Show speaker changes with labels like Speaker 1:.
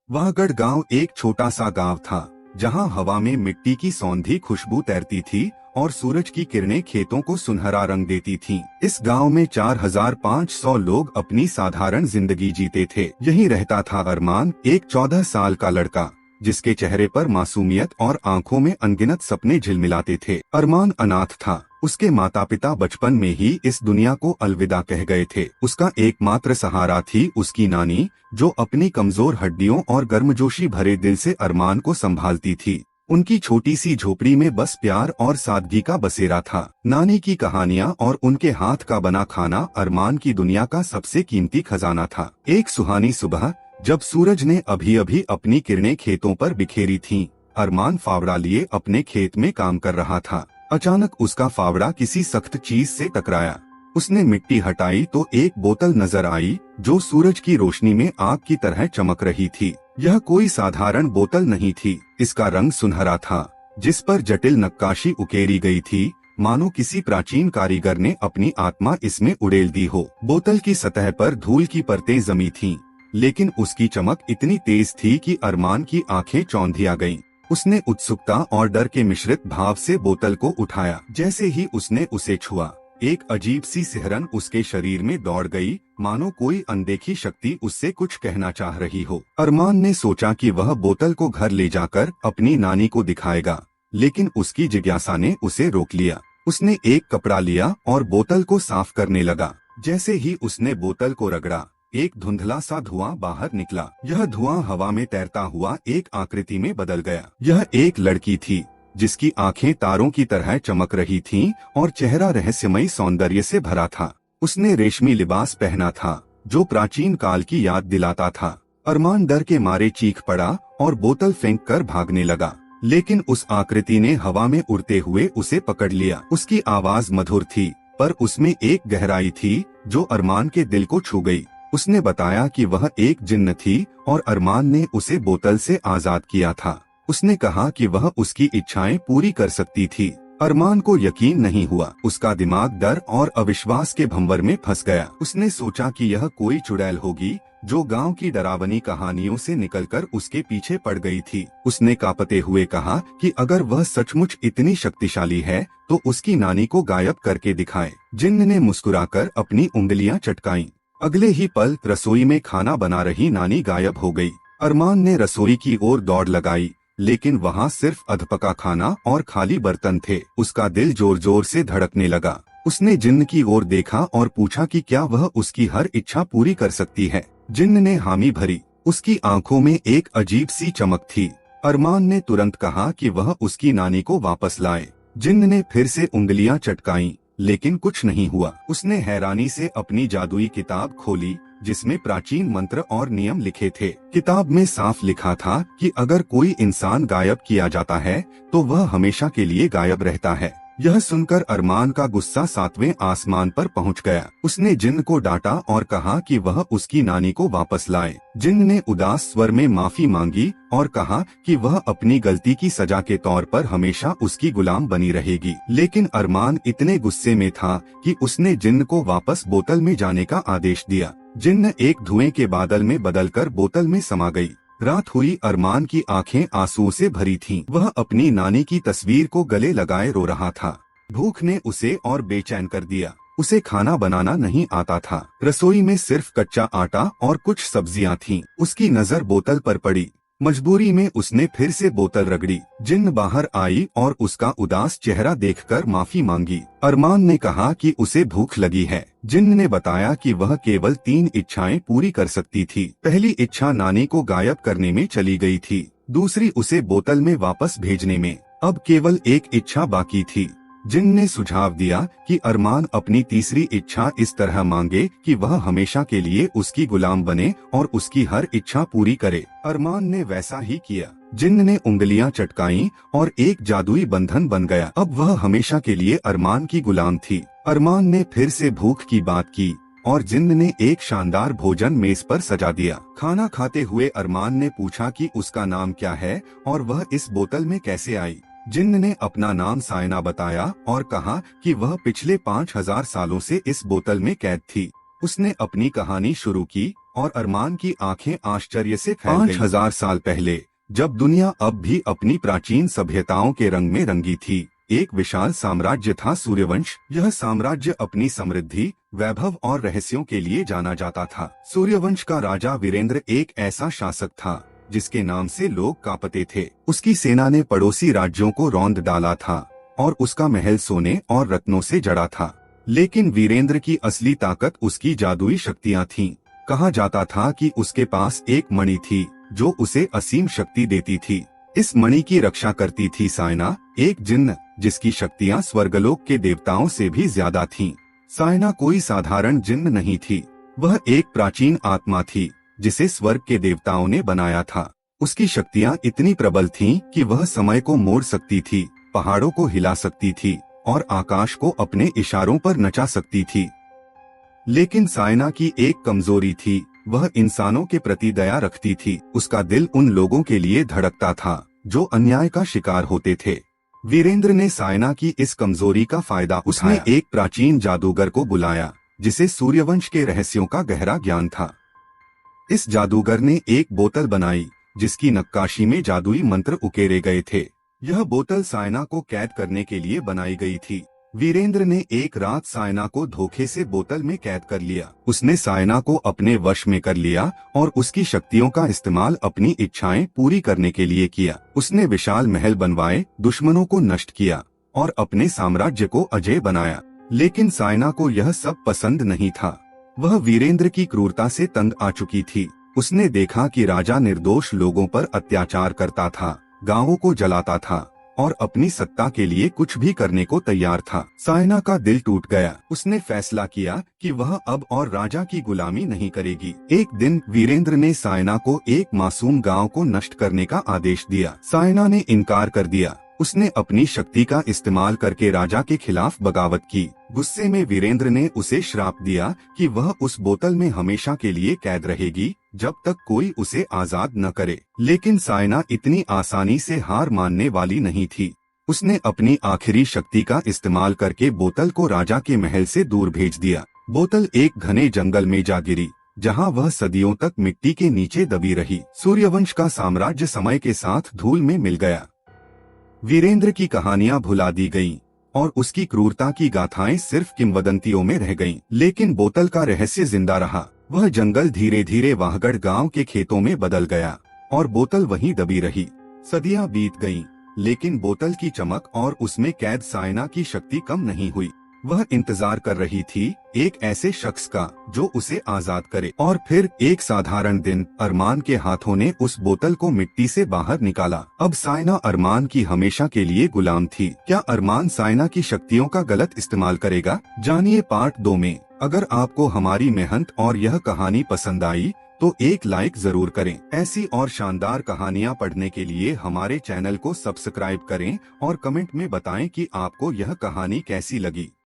Speaker 1: वाहगढ़ गांव एक छोटा सा गांव था, जहां हवा में मिट्टी की सौंधी खुशबू तैरती थी और सूरज की किरणें खेतों को सुनहरा रंग देती थीं। इस गांव में 4500 लोग अपनी साधारण जिंदगी जीते थे। यहीं रहता था अरमान, एक 14 साल का लड़का, जिसके चेहरे पर मासूमियत और आंखों में अनगिनत सपने झिलमिलाते थे। अरमान अनाथ था। उसके माता पिता बचपन में ही इस दुनिया को अलविदा कह गए थे। उसका एकमात्र सहारा थी उसकी नानी, जो अपनी कमजोर हड्डियों और गर्मजोशी भरे दिल से अरमान को संभालती थी। उनकी छोटी सी झोपड़ी में बस प्यार और सादगी का बसेरा था। नानी की कहानियाँ और उनके हाथ का बना खाना अरमान की दुनिया का सबसे कीमती खजाना था। एक सुहानी सुबह, जब सूरज ने अभी अभी अपनी किरणें खेतों पर बिखेरी थीं, अरमान फावड़ा लिए अपने खेत में काम कर रहा था। अचानक उसका फावड़ा किसी सख्त चीज से टकराया। उसने मिट्टी हटाई तो एक बोतल नजर आई, जो सूरज की रोशनी में आग की तरह चमक रही थी। यह कोई साधारण बोतल नहीं थी। इसका रंग सुनहरा था, जिस पर जटिल नक्काशी उकेरी गई थी, मानो किसी प्राचीन कारीगर ने अपनी आत्मा इसमें उड़ेल दी हो। बोतल की सतह पर धूल की परतें जमी थीं, लेकिन उसकी चमक इतनी तेज थी कि अरमान की आंखें चौंधिया गईं। उसने उत्सुकता और डर के मिश्रित भाव से बोतल को उठाया। जैसे ही उसने उसे छुआ, एक अजीब सी सिहरन उसके शरीर में दौड़ गई, मानो कोई अनदेखी शक्ति उससे कुछ कहना चाह रही हो। अरमान ने सोचा कि वह बोतल को घर ले जाकर अपनी नानी को दिखाएगा, लेकिन उसकी जिज्ञासा ने उसे रोक लिया। उसने एक कपड़ा लिया और बोतल को साफ करने लगा। जैसे ही उसने बोतल को रगड़ा, एक धुंधला सा धुआं बाहर निकला। यह धुआं हवा में तैरता हुआ एक आकृति में बदल गया। यह एक लड़की थी, जिसकी आंखें तारों की तरह चमक रही थीं और चेहरा रहस्यमयी सौंदर्य से भरा था। उसने रेशमी लिबास पहना था, जो प्राचीन काल की याद दिलाता था। अरमान डर के मारे चीख पड़ा और बोतल फेंक कर भागने लगा, लेकिन उस आकृति ने हवा में उड़ते हुए उसे पकड़ लिया। उसकी आवाज मधुर थी, पर उसमें एक गहराई थी जो अरमान के दिल को छू गई। उसने बताया कि वह एक जिन्न थी और अरमान ने उसे बोतल से आजाद किया था। उसने कहा कि वह उसकी इच्छाएं पूरी कर सकती थी। अरमान को यकीन नहीं हुआ। उसका दिमाग डर और अविश्वास के भंवर में फंस गया। उसने सोचा कि यह कोई चुड़ैल होगी, जो गांव की डरावनी कहानियों से निकलकर उसके पीछे पड़ गई थी। उसने कांपते हुए कहा कि अगर वह सचमुच इतनी शक्तिशाली है, तो उसकी नानी को गायब करके दिखाए। जिन्न ने मुस्कुराकर अपनी उंगलियां चटकाईं। अगले ही पल रसोई में खाना बना रही नानी गायब हो गई। अरमान ने रसोई की ओर दौड़ लगाई, लेकिन वहाँ सिर्फ अधपका खाना और खाली बर्तन थे। उसका दिल जोर जोर से धड़कने लगा। उसने जिन्न की ओर देखा और पूछा कि क्या वह उसकी हर इच्छा पूरी कर सकती है। जिन्न ने हामी भरी। उसकी आंखों में एक अजीब सी चमक थी। अरमान ने तुरंत कहा कि वह उसकी नानी को वापस लाए। जिन्न ने फिर से उंगलियां चटकाईं, लेकिन कुछ नहीं हुआ। उसने हैरानी से अपनी जादुई किताब खोली, जिसमें प्राचीन मंत्र और नियम लिखे थे। किताब में साफ लिखा था कि अगर कोई इंसान गायब किया जाता है, तो वह हमेशा के लिए गायब रहता है। यह सुनकर अरमान का गुस्सा 7वें आसमान पर पहुंच गया। उसने जिन्न को डांटा और कहा कि वह उसकी नानी को वापस लाए। जिन्न ने उदास स्वर में माफी मांगी और कहा कि वह अपनी गलती की सजा के तौर पर हमेशा उसकी गुलाम बनी रहेगी। लेकिन अरमान इतने गुस्से में था कि उसने जिन्न को वापस बोतल में जाने का आदेश दिया। जिन्न एक धुएं के बादल में बदलकर बोतल में समा गई। रात हुई। अरमान की आंखें आंसुओं से भरी थीं। वह अपनी नानी की तस्वीर को गले लगाए रो रहा था। भूख ने उसे और बेचैन कर दिया। उसे खाना बनाना नहीं आता था। रसोई में सिर्फ कच्चा आटा और कुछ सब्जियां थीं। उसकी नजर बोतल पर पड़ी। मजबूरी में उसने फिर से बोतल रगड़ी। जिन्न बाहर आई और उसका उदास चेहरा देखकर माफी मांगी। अरमान ने कहा कि उसे भूख लगी है। जिन्न ने बताया कि वह केवल 3 इच्छाएं पूरी कर सकती थी। पहली इच्छा नानी को गायब करने में चली गई थी। दूसरी उसे बोतल में वापस भेजने में। अब केवल एक इच्छा बाकी थी। जिन्न ने सुझाव दिया कि अरमान अपनी तीसरी इच्छा इस तरह मांगे कि वह हमेशा के लिए उसकी गुलाम बने और उसकी हर इच्छा पूरी करे। अरमान ने वैसा ही किया। जिन्न ने उंगलियां चटकाईं और एक जादुई बंधन बन गया। अब वह हमेशा के लिए अरमान की गुलाम थी। अरमान ने फिर से भूख की बात की और जिन्न ने एक शानदार भोजन मेज पर सजा दिया। खाना खाते हुए अरमान ने पूछा कि उसका नाम क्या है और वह इस बोतल में कैसे आई। जिन्न ने अपना नाम सायना बताया और कहा कि वह पिछले 5000 सालों से इस बोतल में कैद थी। उसने अपनी कहानी शुरू की और अरमान की आंखें आश्चर्य से फैल गईं। 5000 साल पहले, जब दुनिया अब भी अपनी प्राचीन सभ्यताओं के रंग में रंगी थी, एक विशाल साम्राज्य था सूर्यवंश। यह साम्राज्य अपनी समृद्धि, वैभव और रहस्यों के लिए जाना जाता था। सूर्यवंश का राजा वीरेंद्र एक ऐसा शासक था जिसके नाम से लोग कांपते थे। उसकी सेना ने पड़ोसी राज्यों को रौंद डाला था और उसका महल सोने और रत्नों से जड़ा था। लेकिन वीरेंद्र की असली ताकत उसकी जादुई शक्तियां थीं। कहा जाता था कि उसके पास एक मणि थी जो उसे असीम शक्ति देती थी। इस मणि की रक्षा करती थी सायना, एक जिन्न जिसकी शक्तियां स्वर्गलोक के देवताओं से भी ज्यादा थीं। सायना कोई साधारण जिन्न नहीं थी, वह एक प्राचीन आत्मा थी जिसे स्वर्ग के देवताओं ने बनाया था। उसकी शक्तियां इतनी प्रबल थीं कि वह समय को मोड़ सकती थी, पहाड़ों को हिला सकती थी और आकाश को अपने इशारों पर नचा सकती थी। लेकिन सायना की एक कमजोरी थी, वह इंसानों के प्रति दया रखती थी। उसका दिल उन लोगों के लिए धड़कता था जो अन्याय का शिकार होते थे। वीरेंद्र ने सायना की इस कमजोरी का फायदा उठाया। उसने एक प्राचीन जादूगर को बुलाया जिसे सूर्यवंश के रहस्यों का गहरा ज्ञान था। इस जादूगर ने एक बोतल बनाई जिसकी नक्काशी में जादुई मंत्र उकेरे गए थे। यह बोतल सायना को कैद करने के लिए बनाई गई थी। वीरेंद्र ने एक रात सायना को धोखे से बोतल में कैद कर लिया। उसने सायना को अपने वश में कर लिया और उसकी शक्तियों का इस्तेमाल अपनी इच्छाएं पूरी करने के लिए किया। उसने विशाल महल बनवाए, दुश्मनों को नष्ट किया और अपने साम्राज्य को अजेय बनाया। लेकिन सायना को यह सब पसंद नहीं था। वह वीरेंद्र की क्रूरता से तंग आ चुकी थी। उसने देखा कि राजा निर्दोष लोगों पर अत्याचार करता था, गांवों को जलाता था और अपनी सत्ता के लिए कुछ भी करने को तैयार था। सायना का दिल टूट गया। उसने फैसला किया कि वह अब और राजा की गुलामी नहीं करेगी। एक दिन वीरेंद्र ने सायना को एक मासूम गांव को नष्ट करने का आदेश दिया। सायना ने इनकार कर दिया। उसने अपनी शक्ति का इस्तेमाल करके राजा के खिलाफ बगावत की। गुस्से में वीरेंद्र ने उसे श्राप दिया कि वह उस बोतल में हमेशा के लिए कैद रहेगी जब तक कोई उसे आजाद न करे। लेकिन सायना इतनी आसानी से हार मानने वाली नहीं थी। उसने अपनी आखिरी शक्ति का इस्तेमाल करके बोतल को राजा के महल से दूर भेज दिया। बोतल एक घने जंगल में जा गिरी जहाँ वह सदियों तक मिट्टी के नीचे दबी रही। सूर्यवंश का साम्राज्य समय के साथ धूल में मिल गया। वीरेंद्र की कहानियां भुला दी गईं और उसकी क्रूरता की गाथाएं सिर्फ किंवदंतियों में रह गईं। लेकिन बोतल का रहस्य जिंदा रहा। वह जंगल धीरे धीरे वाहगढ़ गांव के खेतों में बदल गया और बोतल वहीं दबी रही। सदियां बीत गईं, लेकिन बोतल की चमक और उसमें कैद सायना की शक्ति कम नहीं हुई। वह इंतजार कर रही थी एक ऐसे शख्स का जो उसे आजाद करे। और फिर एक साधारण दिन अरमान के हाथों ने उस बोतल को मिट्टी से बाहर निकाला। अब सायना अरमान की हमेशा के लिए गुलाम थी। क्या अरमान सायना की शक्तियों का गलत इस्तेमाल करेगा? जानिए पार्ट 2 में। अगर आपको हमारी मेहनत और यह कहानी पसंद आई तो एक लाइक जरूर करें। ऐसी और शानदार कहानियाँ पढ़ने के लिए हमारे चैनल को सब्सक्राइब करें और कमेंट में बताएं कि आपको यह कहानी कैसी लगी।